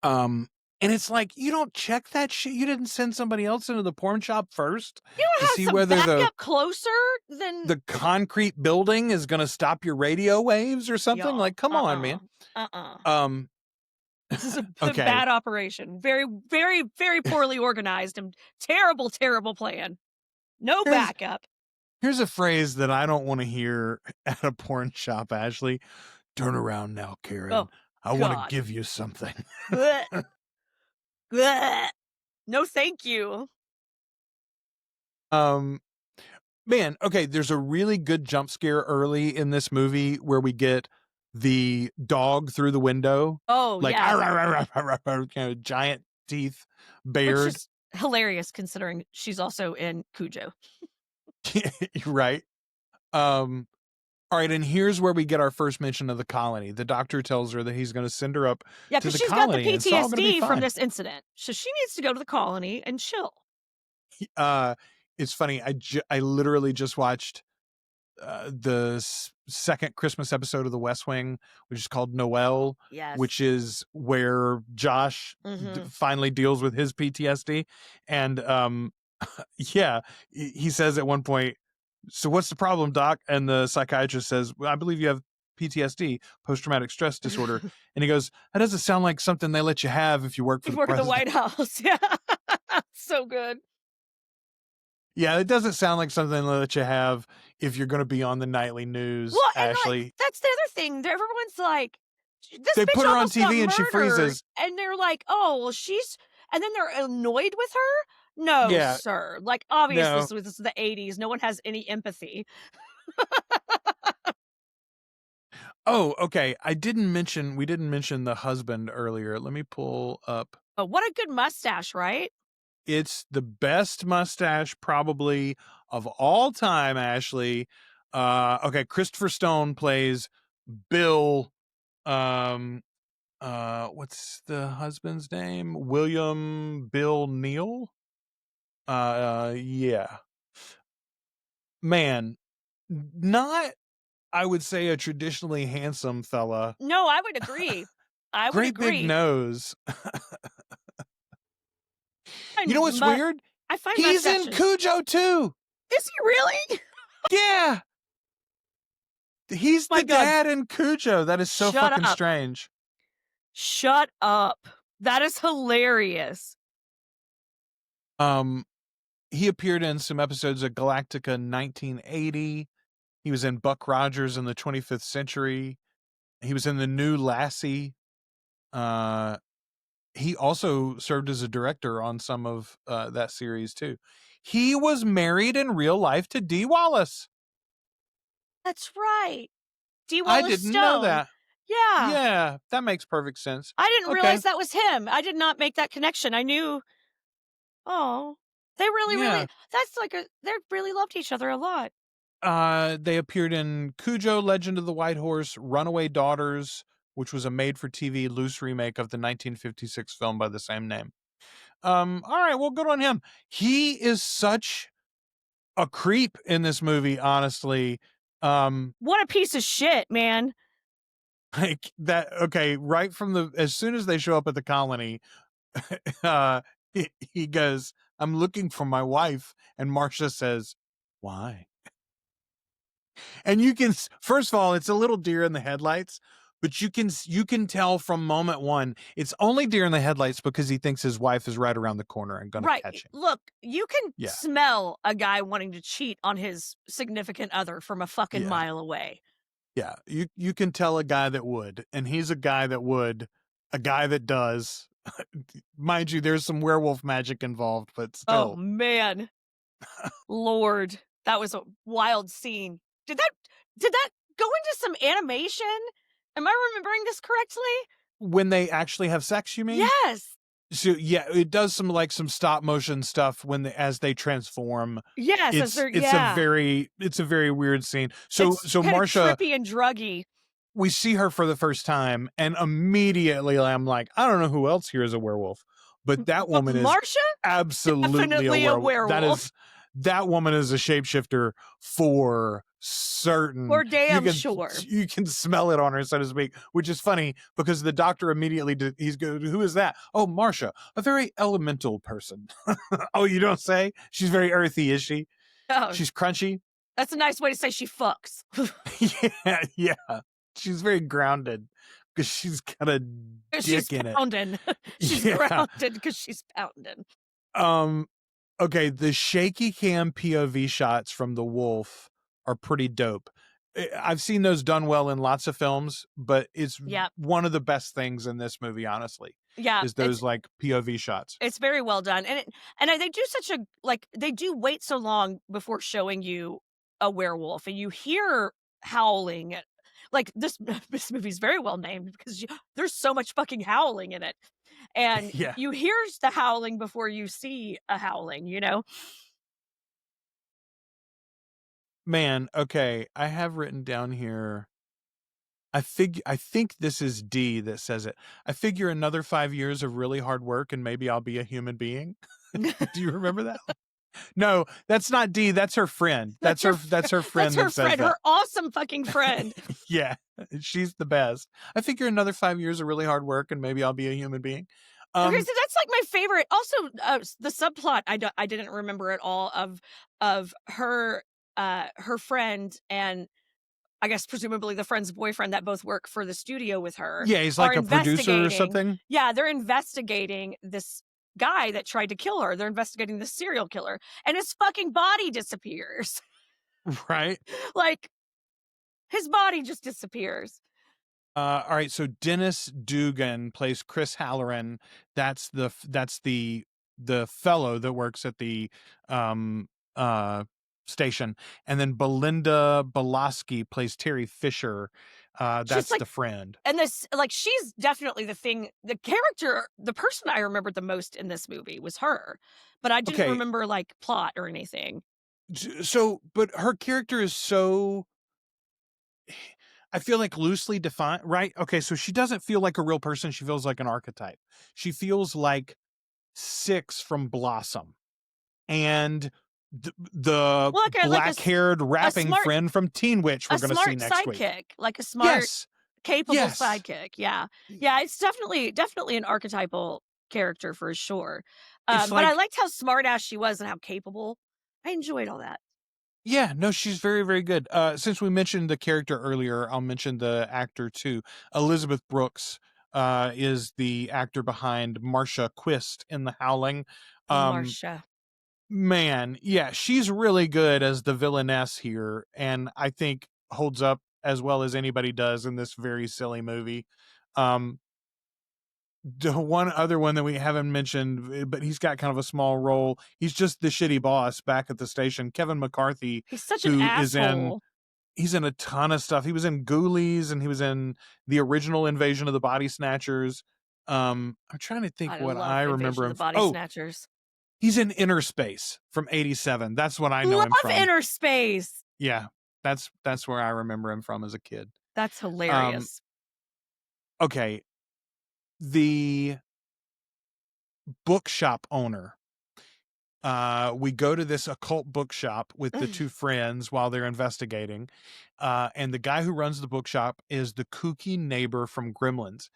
S1: And it's like, you don't check that shit. You didn't send somebody else into the porn shop first
S2: you don't
S1: to
S2: have
S1: see
S2: some
S1: whether
S2: backup closer than
S1: the concrete building is going to stop your radio waves or something. Like, come on, man.
S2: This is a bad operation. Very, very, very poorly organized and terrible, terrible plan. No backup.
S1: Here's a phrase that I don't want to hear at a porn shop, Ashley. Turn around now, Karen.
S2: Oh,
S1: I want to give you something.
S2: Blech. Blech. No, thank you.
S1: Man, okay, there's a really good jump scare early in this movie where we get the dog through the window.
S2: Oh,
S1: like,
S2: yeah.
S1: Giant teeth bared.
S2: Which is hilarious considering she's also in Cujo.
S1: Right. All right, and here's where we get our first mention of the colony. The doctor tells her that he's going to send her up to the colony.
S2: Yeah, because she's got the PTSD from this incident. So she needs to go to the colony and chill.
S1: It's funny. I literally just watched the second Christmas episode of The West Wing, which is called Noel, which is where Josh finally deals with his PTSD. And yeah, he says at one point, so what's the problem, doc? And the psychiatrist says, well, I believe you have PTSD, post-traumatic stress disorder. And he goes, that doesn't sound like something they let you have if you work for the president.
S2: At the White House. Yeah. So good.
S1: Yeah, it doesn't sound like something they let you have if you're going to be on the nightly news,
S2: well,
S1: Ashley.
S2: Like, that's the other thing. Everyone's like,
S1: they put her on TV and she freezes.
S2: And they're like, oh, well, and then they're annoyed with her? No, sir. Like, obviously, this is the 80s. No one has any empathy.
S1: Oh, okay. We didn't mention the husband earlier. Let me pull up.
S2: Oh, what a good mustache, right?
S1: It's the best mustache probably of all time, Ashley. Okay, Christopher Stone plays Bill. What's the husband's name? William Bill Neal? Yeah. Man, not, I would say, a traditionally handsome fella.
S2: No, I would agree.
S1: Great big nose. You know what's weird? He's in Cujo too.
S2: Is he really?
S1: Yeah. He's the dad in Cujo. That is so fucking strange.
S2: Shut up. That is hilarious.
S1: He appeared in some episodes of Galactica 1980. He was in Buck Rogers in the 25th Century. He was in The New Lassie. He also served as a director on some of that series too. He was married in real life to Dee Wallace.
S2: That's right. Dee Wallace
S1: I didn't know that.
S2: Yeah.
S1: Yeah, that makes perfect sense.
S2: I didn't
S1: Okay.
S2: realize that was him. I did not make that connection. I knew, oh, they really,
S1: Yeah.
S2: that's like they really loved each other a lot.
S1: They appeared in Cujo, Legend of the White Horse, Runaway Daughters, which was a made-for-TV loose remake of the 1956 film by the same name. All right, well, good on him. He is such a creep in this movie, honestly.
S2: What a piece of shit, man.
S1: Like that. Okay, right from as soon as they show up at the colony, he goes, "I'm looking for my wife," and Marcia says, "Why?" And you can, first of all, it's a little deer in the headlights, but you can tell from moment one, it's only deer in the headlights because he thinks his wife is right around the corner and gonna catch him.
S2: Look, you can
S1: Yeah.
S2: smell a guy wanting to cheat on his significant other from a fucking mile away.
S1: Yeah, you can tell a guy that would, and he's a guy that would, a guy that does. Mind you, there's some werewolf magic involved, but still.
S2: Oh man. Lord, that was a wild scene. Did that go into some animation? Am I remembering this correctly?
S1: When they actually have sex, you mean?
S2: Yes.
S1: So yeah, it does some stop motion stuff as they transform.
S2: Yes,
S1: It's a very weird scene. So Marcia,
S2: trippy and druggy.
S1: we see her for the first time, and immediately I'm like, I don't know who else here is a werewolf, but that woman is
S2: Marcia?
S1: absolutely
S2: Definitely
S1: a werewolf. That woman is a shapeshifter for certain.
S2: For damn sure.
S1: You can smell it on her, so to speak, which is funny because the doctor immediately he's go, who is that? Oh, Marcia, a very elemental person. Oh, you don't say? She's very earthy, is she?
S2: Oh,
S1: she's crunchy.
S2: That's a nice way to say she fucks.
S1: Yeah. She's very grounded because she's got a dick in
S2: it. She's grounded because she's pounding.
S1: Okay, the shaky cam POV shots from the wolf are pretty dope. I've seen those done well in lots of films, but it's one of the best things in this movie, honestly.
S2: Yeah,
S1: is those like POV shots.
S2: It's very well done, and they do they do wait so long before showing you a werewolf, and you hear howling. Like this movie's very well named because there's so much fucking howling in it. And you hear the howling before you see a howling, you know?
S1: Man, okay. I have written down here. I think this is Dee that says it. I figure another 5 years of really hard work and maybe I'll be a human being. Do you remember that? No, that's not Dee. That's her friend. That's her friend.
S2: That's her friend. Her awesome fucking friend.
S1: Yeah, she's the best. I figure another 5 years of really hard work and maybe I'll be a human being.
S2: Okay, so that's like my favorite. Also, the subplot I didn't remember at all of her friend and I guess presumably the friend's boyfriend that both work for the studio with her.
S1: Yeah, he's like a producer or something.
S2: Yeah, they're investigating this guy that tried to kill her. They're investigating the serial killer, and his fucking body disappears.
S1: Right.
S2: Like his body just disappears.
S1: All right, so Dennis Dugan plays Chris Halloran. That's the fellow that works at the station, and then Belinda Belaski plays Terry Fisher. That's the friend.
S2: And this, she's definitely the character, the person I remembered the most in this movie was her, but I didn't remember plot or anything.
S1: So, but her character is so, I feel like loosely defined, right? Okay, so she doesn't feel like a real person. She feels like an archetype. She feels like Six from Blossom, and the black-haired rapping friend from Teen Witch we're going to see next week.
S2: Like a smart, capable sidekick. Yeah. Yeah, it's definitely an archetypal character for sure. But I liked how smart-ass she was and how capable. I enjoyed all that.
S1: Yeah, no, she's very, very good. Since we mentioned the character earlier, I'll mention the actor too. Elizabeth Brooks is the actor behind Marcia Quist in The Howling.
S2: Marcia.
S1: Man, yeah, she's really good as the villainess here, and I think holds up as well as anybody does in this very silly movie. The one other one that we haven't mentioned, but he's got kind of a small role. He's just the shitty boss back at the station. Kevin McCarthy.
S2: He's such an asshole.
S1: he's in a ton of stuff. He was in Ghoulies, and he was in the original Invasion of the Body Snatchers. I'm trying to think
S2: I
S1: what
S2: love
S1: I
S2: Invasion
S1: remember
S2: of
S1: him.
S2: the Body Snatchers.
S1: He's in Inner Space from '87. That's what I know
S2: Love
S1: him from.
S2: Inner Space.
S1: Yeah, that's where I remember him from as a kid.
S2: That's hilarious.
S1: Okay, the bookshop owner. We go to this occult bookshop with the two friends while they're investigating. And the guy who runs the bookshop is the kooky neighbor from Gremlins.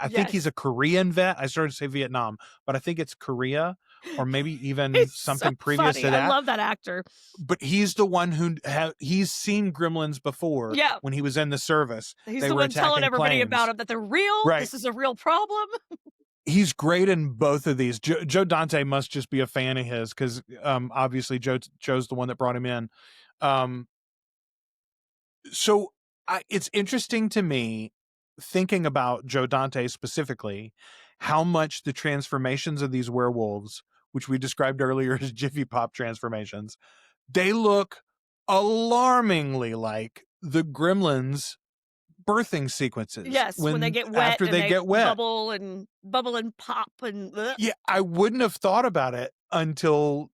S1: I think he's a Korean vet. I started to say Vietnam, but I think it's Korea, or maybe even
S2: He's
S1: something
S2: so
S1: previous
S2: funny.
S1: to that.
S2: I love that actor.
S1: But he's the one who he's seen Gremlins before.
S2: Yeah.
S1: When he was in the service.
S2: He's
S1: They
S2: the
S1: were
S2: one telling everybody
S1: planes.
S2: about it, that they're real.
S1: Right.
S2: This is a real problem.
S1: He's great in both of these. Joe Dante must just be a fan of his, because obviously Joe's the one that brought him in. So it's interesting to me, thinking about Joe Dante specifically, how much the transformations of these werewolves, which we described earlier as Jiffy Pop transformations, they look alarmingly like the Gremlins birthing sequences.
S2: Yes, when they get wet,
S1: after they get wet,
S2: bubble and pop and
S1: yeah, I wouldn't have thought about it until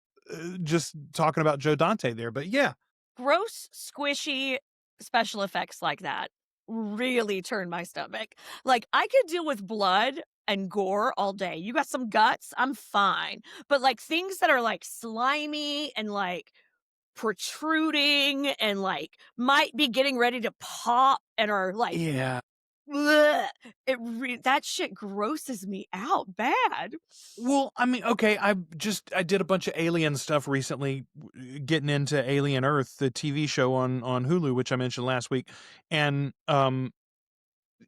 S1: just talking about Joe Dante there, but yeah,
S2: gross, squishy special effects like that really turn my stomach. Like, I could deal with blood and gore all day. You got some guts, I'm fine. But like things that are like slimy and like protruding and like might be getting ready to pop and are like,
S1: yeah.
S2: bleh, that shit grosses me out bad.
S1: Well, I mean, okay, I did a bunch of Alien stuff recently, getting into Alien Earth, the TV show on Hulu, which I mentioned last week, and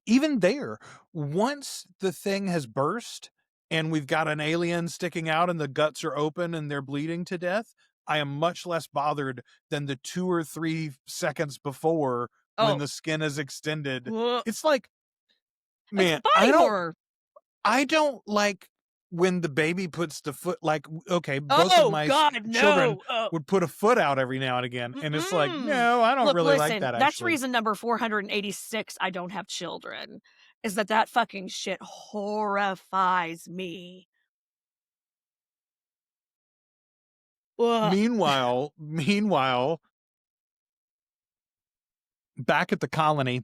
S1: even there, once the thing has burst and we've got an alien sticking out and the guts are open and they're bleeding to death, I am much less bothered than the 2 or 3 seconds before when the skin is extended. It's like, man, I don't like when the baby puts the foot, like, okay, both of my children would put a foot out every now and again. And it's like, no, I don't really like that.
S2: That's reason number 486 I don't have children, is that fucking shit horrifies me.
S1: Meanwhile, back at the colony,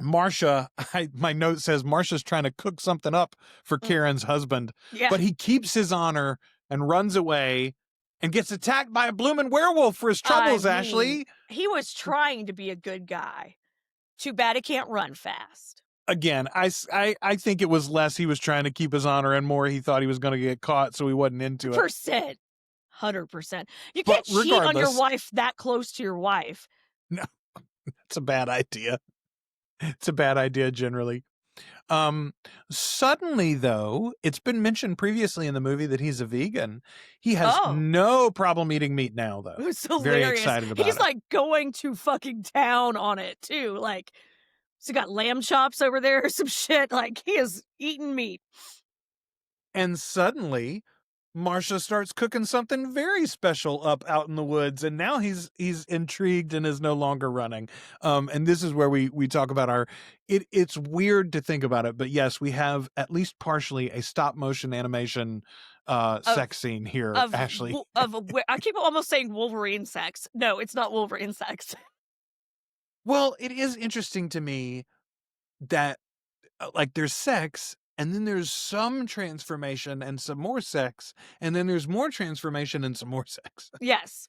S1: Marcia, my note says Marcia's trying to cook something up for Karen's husband, but he keeps his honor and runs away and gets attacked by a blooming werewolf for his troubles. Ashley,
S2: he was trying to be a good guy. Too bad he can't run fast.
S1: Again, I think it was less he was trying to keep his honor and more he thought he was going to get caught, so he wasn't into it.
S2: 100%. You can't cheat on your wife that close to your wife.
S1: No, that's a bad idea. It's a bad idea generally. Suddenly, though, it's been mentioned previously in the movie that he's a vegan. He has no problem eating meat now, though.
S2: It was hilarious.
S1: Very excited about it.
S2: He's like going to fucking town on it, too. Like, so got lamb chops over there or some shit. Like, he is eating meat.
S1: And suddenly, Marcia starts cooking something very special up out in the woods, and now he's intrigued and is no longer running. And this is where we talk about it's weird to think about it, but yes, we have at least partially a stop motion animation sex scene here, Ashley.
S2: I keep almost saying Wolverine sex. No, it's not Wolverine sex.
S1: Well, it is interesting to me that like there's sex, and then there's some transformation and some more sex, and then there's more transformation and some more sex.
S2: Yes.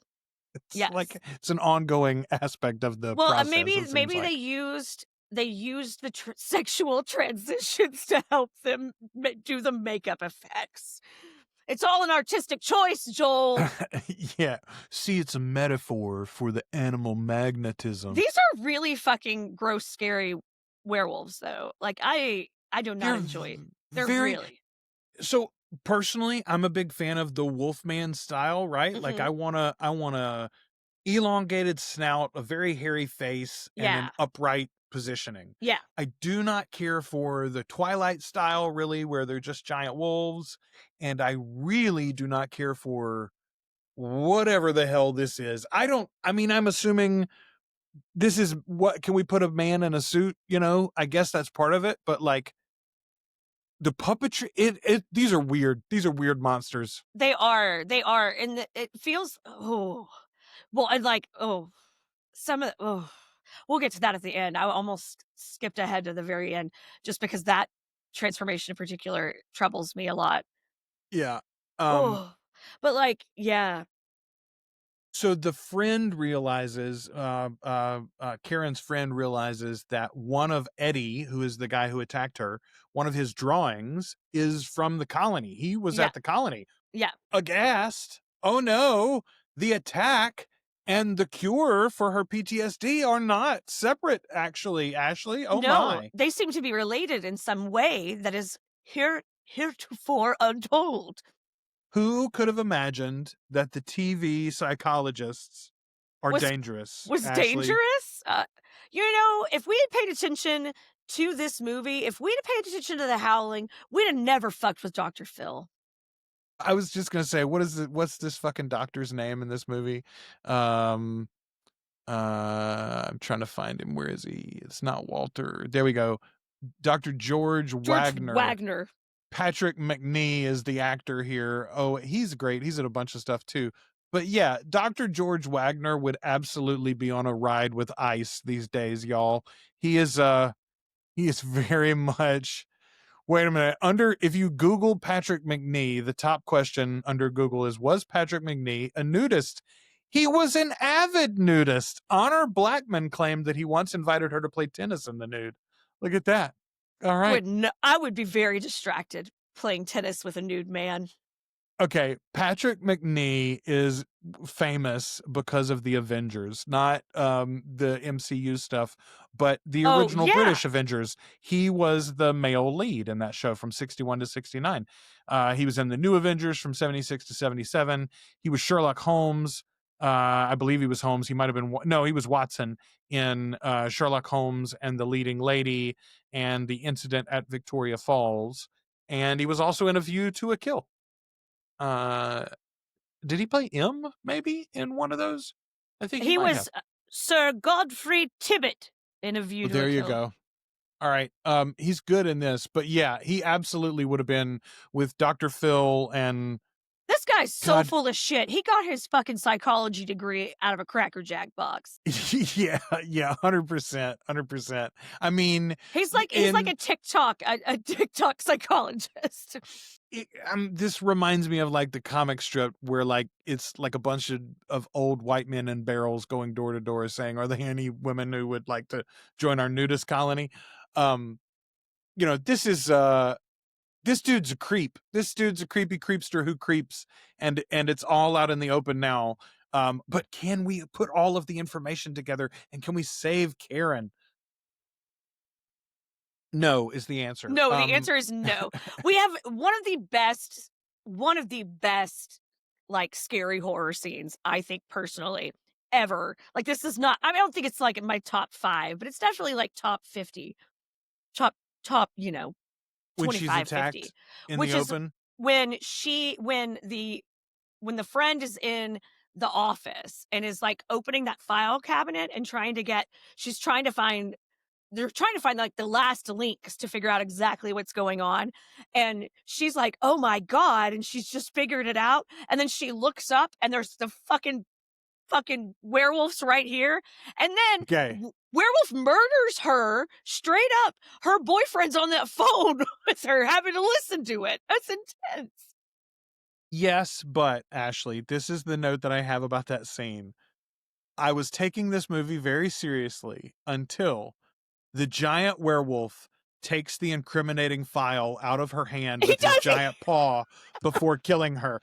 S1: It's like it's an ongoing aspect of the process.
S2: Maybe they used the sexual transitions to help them do the makeup effects. It's all an artistic choice, Joel.
S1: Yeah. See, it's a metaphor for the animal magnetism.
S2: These are really fucking gross, scary werewolves, though. Like, I do not enjoy it. They're really.
S1: So personally, I'm a big fan of the Wolfman style, right? Mm-hmm. Like I want a elongated snout, a very hairy face, and an upright positioning.
S2: Yeah.
S1: I do not care for the Twilight style, really, where they're just giant wolves. And I really do not care for whatever the hell this is. I'm assuming this is what, can we put a man in a suit? You know, I guess that's part of it, but like the puppetry, these are weird. These are weird monsters.
S2: They are, and it feels well, and like some of we'll get to that at the end. I almost skipped ahead to the very end just because that transformation in particular troubles me a lot.
S1: Yeah.
S2: But like, yeah,
S1: So the friend realizes, Karen's friend realizes that one of Eddie, who is the guy who attacked her, one of his drawings is from the colony. He was
S2: Yeah.
S1: at the colony.
S2: yeah.
S1: Aghast. Oh no, the attack and the cure for her PTSD are not separate, actually, Ashley. Oh
S2: No,
S1: my.
S2: they seem to be related in some way that is heretofore untold.
S1: Who could have imagined that the TV psychologists are
S2: Was-
S1: dangerous?
S2: Was
S1: Ashley?
S2: dangerous. You know, if we had paid attention to this movie, if we'd have paid attention to The Howling, we'd have never fucked with Dr. Phil.
S1: I was just gonna say, what's this fucking doctor's name in this movie? I'm trying to find him. Where is he? It's not Walter. There we go. Dr. George Wagner. Patrick McNee is the actor here. Oh, he's great. He's in a bunch of stuff too. But yeah, Dr. George Wagner would absolutely be on a ride with ice these days, y'all. He is very much. Wait a minute. If you Google Patrick McNee, the top question under Google is, was Patrick McNee a nudist? He was an avid nudist. Honor Blackman claimed that he once invited her to play tennis in the nude. Look at that. All right.
S2: I would be very distracted playing tennis with a nude man.
S1: Okay, Patrick McNee is famous because of the Avengers, not the MCU stuff, but the original British Avengers. He was the male lead in that show from 61 to 69. He was in the New Avengers from 76 to 77. He was Sherlock Holmes. I believe he was Holmes. He might have been, no, he was Watson in Sherlock Holmes and the Leading Lady and the Incident at Victoria Falls. And he was also in A View to a Kill. Did he play M maybe in one of those? I think
S2: he was Sir Godfrey Tibbet in A View to a Kill.
S1: There you go. All right. He's good in this, but yeah, he absolutely would have been with Dr. Phil. And
S2: this guy's so full of shit. He got his fucking psychology degree out of a Cracker Jack box.
S1: yeah, 100%. I mean,
S2: he's like a TikTok psychologist.
S1: This reminds me of like the comic strip where like it's like a bunch of old white men in barrels going door to door saying, "Are there any women who would like to join our nudist colony?" You know, this is this dude's a creep. This dude's a creepy creepster who creeps, and it's all out in the open now. But can we put all of the information together, and can we save Karen? No is the answer.
S2: No, the answer is no. We have one of the best like scary horror scenes, I think personally, ever. Like this is not, I don't think it's like in my top 5, but it's definitely like top 50. Top, you know, 25,
S1: when she's attacked
S2: 50.
S1: In
S2: which
S1: the
S2: is
S1: open?
S2: When the friend is in the office and is like opening that file cabinet and they're trying to find like the last links to figure out exactly what's going on. And she's like, oh my God. And she's just figured it out. And then she looks up and there's the fucking werewolves right here. And then Werewolf murders her straight up. Her boyfriend's on that phone with her having to listen to it. That's intense.
S1: Yes, but Ashley, this is the note that I have about that scene. I was taking this movie very seriously until the giant werewolf takes the incriminating file out of her hand with his giant paw before killing her.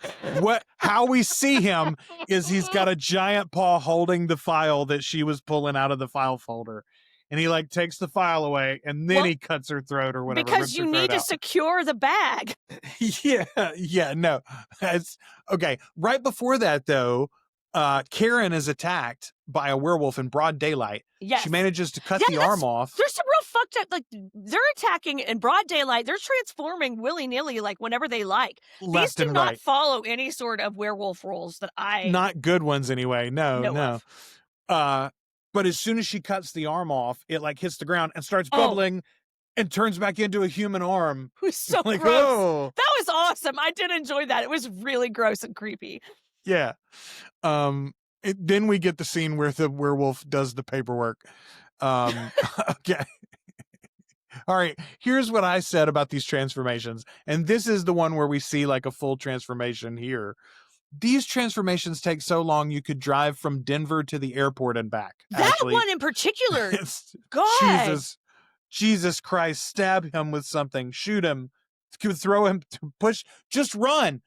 S1: How we see him is he's got a giant paw holding the file that she was pulling out of the file folder. And he like takes the file away and then he cuts her throat or whatever.
S2: Because you need to secure the bag.
S1: No. That's okay. Right before that though, Karen is attacked by a werewolf in broad daylight.
S2: Yes.
S1: She manages to cut the arm off.
S2: There's some real fucked up, like, they're attacking in broad daylight. They're transforming willy-nilly, like, whenever they like. These do not follow any sort of werewolf rules that
S1: Not good ones anyway. No. But as soon as she cuts the arm off, it like hits the ground and starts
S2: Oh.
S1: bubbling and turns back into a human arm.
S2: It was so
S1: Like,
S2: gross.
S1: oh.
S2: That was awesome. I did enjoy that. It was really gross and creepy.
S1: Yeah. Then we get the scene where the werewolf does the paperwork. Okay. All right. Here's what I said about these transformations. And this is the one where we see like a full transformation here. These transformations take so long you could drive from Denver to the airport and back.
S2: That
S1: Actually,
S2: one in particular.
S1: it's
S2: God.
S1: Jesus Christ, stab him with something, shoot him, throw him, push, just run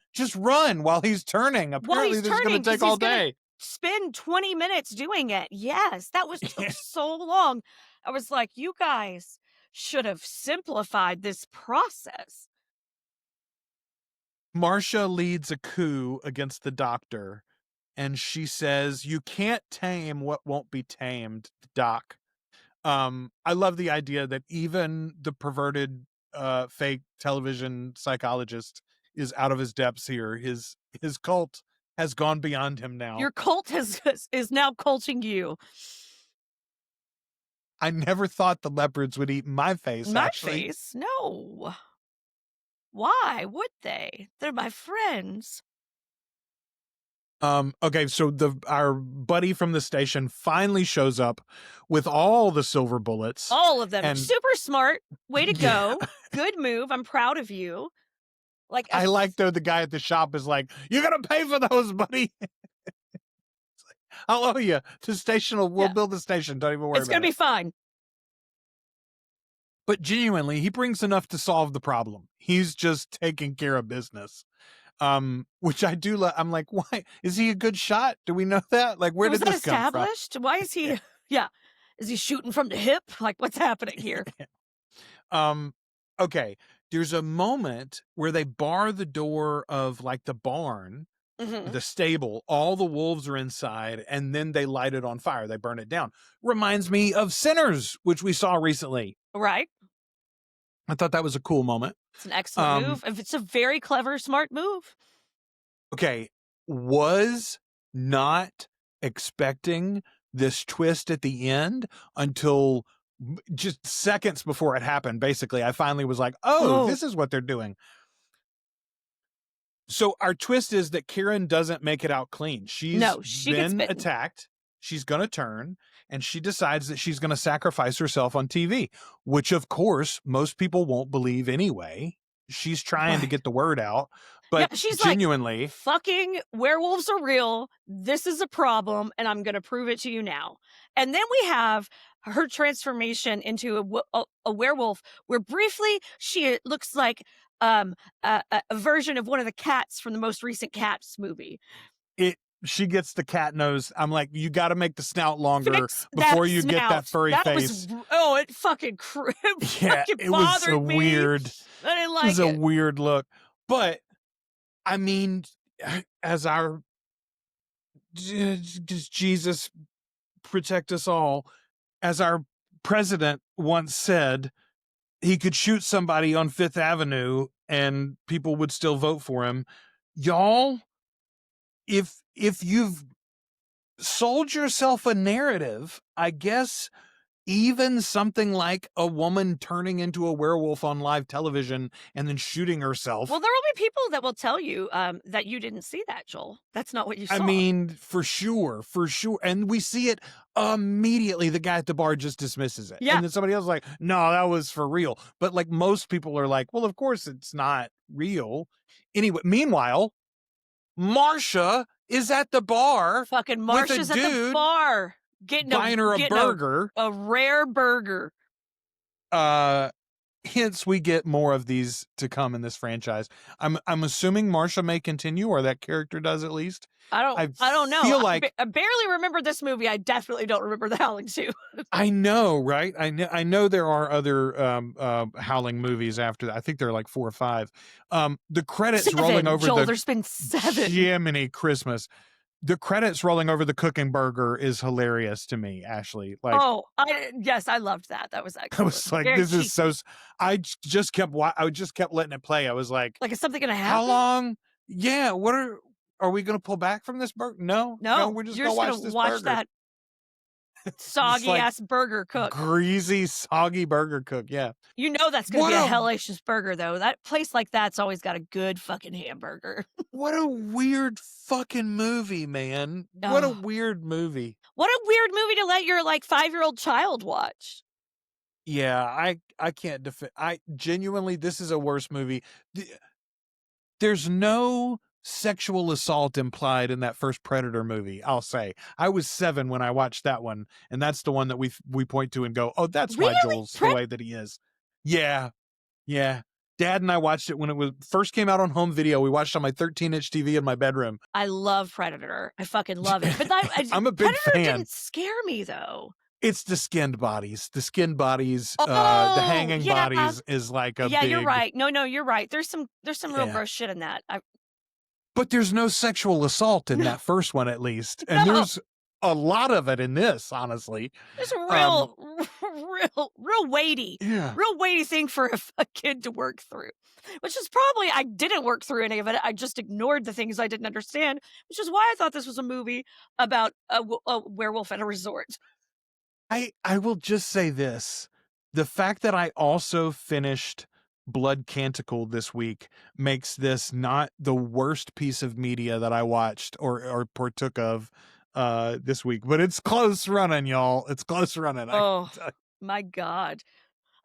S1: while he's turning. Apparently this is going to take all day.
S2: Spend 20 minutes doing it. Yes, that was took so long. I was like, you guys should have simplified this process.
S1: Marcia leads a coup against the doctor, and she says, "You can't tame what won't be tamed, Doc." I love the idea that even the perverted fake television psychologist is out of his depths here. His cult has gone beyond him now.
S2: Your cult is now culting you.
S1: I never thought the leopards would eat my face.
S2: My
S1: actually.
S2: face? No. Why would they? They're my friends.
S1: Okay, so our buddy from the station finally shows up with all the silver bullets.
S2: All of them.
S1: And
S2: super smart. Way to go. Good move. I'm proud of you. Like
S1: I like though the guy at the shop is like, "You're gonna pay for those, buddy." I'll owe you. The station we'll build the station. Don't even worry about it.
S2: It's gonna be fine.
S1: But genuinely, he brings enough to solve the problem. He's just taking care of business. Which I do I'm like, why is he a good shot? Do we know that? Like, where did this come from?
S2: Established? Why is he is he shooting from the hip? Like, what's happening here?
S1: Okay. There's a moment where they bar the door of like the barn, the stable, all the wolves are inside, and then they light it on fire. They burn it down. Reminds me of Sinners, which we saw recently.
S2: Right.
S1: I thought that was a cool moment.
S2: It's an excellent move. It's a very clever, smart move.
S1: Okay. Was not expecting this twist at the end until just seconds before it happened. Basically, I finally was like, oh, this is what they're doing. So our twist is that Karen doesn't make it out clean. She been attacked. She's going to turn, and she decides that she's going to sacrifice herself on TV, which of course most people won't believe anyway. She's trying to get the word out, but
S2: she's
S1: genuinely
S2: like, fucking werewolves are real. This is a problem, and I'm going to prove it to you now. And then we have her transformation into a werewolf, where briefly she looks like a version of one of the cats from the most recent Cats movie.
S1: She gets the cat nose. I'm like, you got to make the snout longer before you get that furry face.
S2: It fucking
S1: it was so weird.
S2: I didn't like it.
S1: It was a weird look. But, I mean, as our Jesus protect us all, as our president once said, he could shoot somebody on Fifth Avenue and people would still vote for him. Y'all, if you've sold yourself a narrative, I guess even something like a woman turning into a werewolf on live television and then shooting herself.
S2: Well, there will be people that will tell you that you didn't see that, Joel. That's not what you saw.
S1: I mean, for sure. And we see it immediately. The guy at the bar just dismisses it.
S2: Yeah.
S1: And then somebody else is like, no, that was for real. But like most people are like, well, of course it's not real. Anyway, meanwhile, Marcia is at the bar.
S2: Fucking Marcia's at the bar.
S1: Buying her a burger.
S2: A rare burger.
S1: Hence we get more of these to come in this franchise. I'm assuming Marcia may continue, or that character does at least.
S2: I don't know.
S1: I
S2: barely remember this movie. I definitely don't remember the Howling 2.
S1: I know, right? I know there are other Howling movies after that. I think there are like 4 or 5. The credits rolling over
S2: Joel, there's been 7.
S1: Jiminy Christmas. The credits rolling over the cooking burger is hilarious to me, Ashley. Like,
S2: yes, I loved that. That was excellent.
S1: I was like, this is so. I just kept letting it play. I was like,
S2: is something gonna happen?
S1: How long? Yeah. What are we gonna pull back from this burger? No, we're just gonna watch this burger.
S2: That.
S1: It's like
S2: Soggy-ass burger cook.
S1: greasy, soggy burger cook, yeah.
S2: You know that's gonna
S1: What
S2: be a
S1: a
S2: hellacious burger, though. That place like that's always got a good fucking hamburger.
S1: what a weird fucking movie, man. What a
S2: Oh,
S1: weird movie.
S2: what a weird movie to let your, like, 5-year-old child watch.
S1: Yeah, I can't defend. I genuinely, this is a worse movie. There's no sexual assault implied in that first Predator movie, I'll say. I was 7 when I watched that one, and that's the one that we point to and go, "Oh, that's why
S2: Really?
S1: Joel's the way that he is." Yeah. Yeah. Dad and I watched it when it was first came out on home video. We watched it on my 13-inch TV in my bedroom.
S2: I love Predator. I fucking love it. But that
S1: I'm a big
S2: Predator
S1: fan.
S2: didn't scare me, though.
S1: It's the skinned bodies. The skinned bodies, the
S2: Oh,
S1: hanging
S2: yeah.
S1: bodies is like a
S2: Yeah,
S1: big.
S2: you're right. No, you're right. There's some real
S1: Yeah.
S2: gross shit in that.
S1: But there's no sexual assault in
S2: No.
S1: that first one, at least. And
S2: No.
S1: there's a lot of it in this, honestly.
S2: It's a real weighty.
S1: Yeah.
S2: Real weighty thing for a kid to work through. Which is probably, I didn't work through any of it. I just ignored the things I didn't understand, which is why I thought this was a movie about a werewolf at a resort.
S1: I will just say this. The fact that I also finished Blood Canticle this week makes this not the worst piece of media that I watched or partook of this week. But it's close running, y'all. It's close running.
S2: Oh, my God.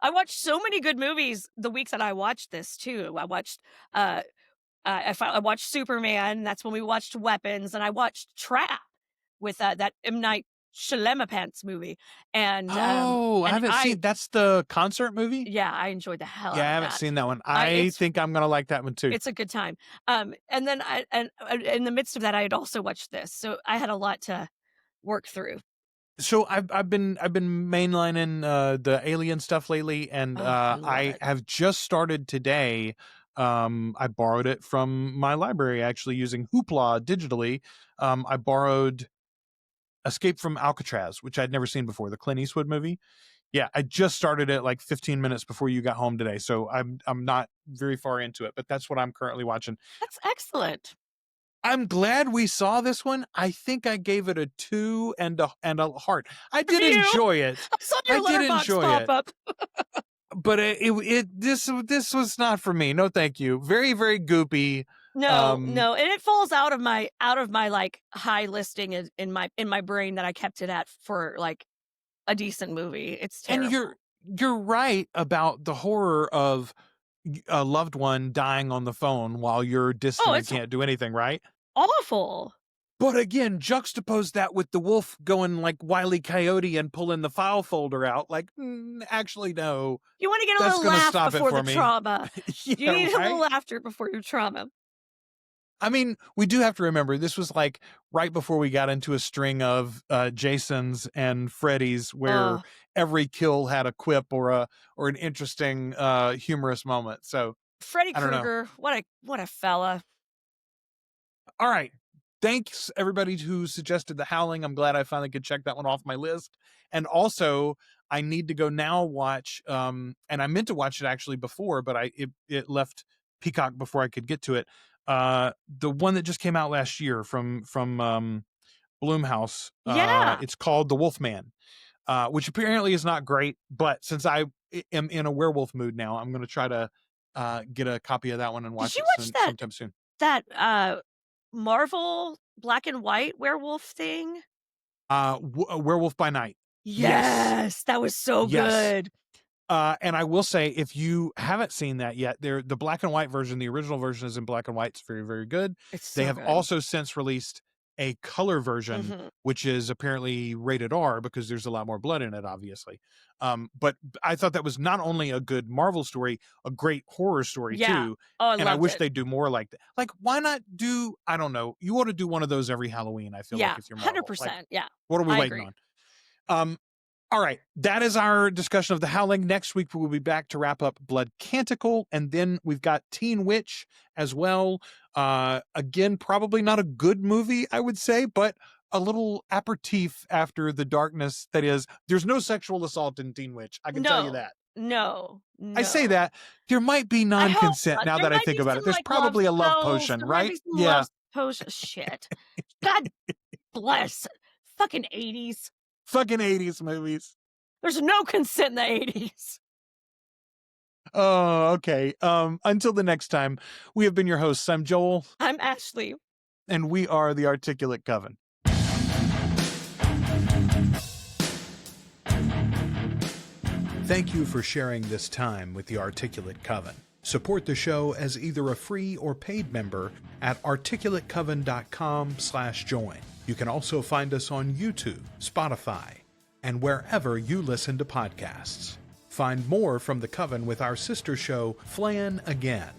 S2: I watched so many good movies the week that I watched this, too. I watched I watched Superman. That's when we watched Weapons. And I watched Trap with that M. Night Shyamalan movie. And
S1: I haven't seen. That's the concert movie.
S2: Yeah, I enjoyed the hell out of
S1: Yeah,
S2: that.
S1: I haven't seen that one. I think I'm gonna like that one too.
S2: It's a good time. And then and in the midst of that, I had also watched this, so I had a lot to work through.
S1: So I've been mainlining the Alien stuff lately, and I have just started today. I borrowed it from my library, actually using Hoopla digitally. I borrowed Escape from Alcatraz, which I'd never seen before, the Clint Eastwood movie. Yeah, I just started it like 15 minutes before you got home today, so I'm not very far into it, but that's what I'm currently watching.
S2: That's excellent.
S1: I'm glad we saw this one. I think I gave it a 2 and a heart. I did enjoy it.
S2: I saw your letterbox pop up.
S1: But this was not for me. No, thank you. Very, very goopy.
S2: No, and it falls out of my like high listing in my brain that I kept it at for like a decent movie. It's terrible.
S1: And you're right about the horror of a loved one dying on the phone while you're distant and can't do anything, right?
S2: Awful.
S1: But again, juxtapose that with the wolf going like Wile E. Coyote and pulling the file folder out. Like, actually, no.
S2: You want to get a little laugh before the trauma.
S1: Yeah,
S2: you need a little laughter before your trauma.
S1: I mean, we do have to remember this was like right before we got into a string of Jasons and Freddys where every kill had a quip or an interesting humorous moment. So
S2: Freddy Krueger, what a fella.
S1: All right. Thanks everybody who suggested The Howling. I'm glad I finally could check that one off my list. And also I need to go now watch and I meant to watch it actually before, but it left Peacock before I could get to it. The one that just came out last year from Blumhouse. It's called The Wolfman, which apparently is not great, but since I am in a werewolf mood now, I'm going to try to get a copy of that one and watch it sometime soon.
S2: That Marvel black and white werewolf thing?
S1: Werewolf by Night.
S2: Yes, that was so good.
S1: And I will say, if you haven't seen that yet, the black and white version, the original version is in black and white. It's very, very good. They have also since released a color version, which is apparently rated R because there's a lot more blood in it, obviously. But I thought that was not only a good Marvel story, a great horror story too. I wish they'd do more like that. Like, why not do, I don't know, you ought to do one of those every Halloween, I feel like, if you're Marvel.
S2: 100%.
S1: Like,
S2: yeah.
S1: What are we waiting on? All right, that is our discussion of The Howling. Next week, we will be back to wrap up Blood Canticle, and then we've got Teen Witch as well. Again, probably not a good movie, I would say, but a little aperitif after the darkness that is. There's no sexual assault in Teen Witch, I can tell you that.
S2: No.
S1: I say that. There might be non-consent now that I think about it. There's probably a love potion, right?
S2: Yeah. Potion. Shit. God bless. Fucking 80s.
S1: Fucking 80s movies.
S2: There's no consent in the 80s.
S1: Oh, okay. Until the next time, we have been your hosts. I'm Joel.
S2: I'm Ashley.
S1: And we are the Articulate Coven.
S3: Thank you for sharing this time with the Articulate Coven. Support the show as either a free or paid member at articulatecoven.com/join. You can also find us on YouTube, Spotify, and wherever you listen to podcasts. Find more from the Coven with our sister show, Flan Again,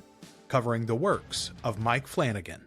S3: covering the works of Mike Flanagan.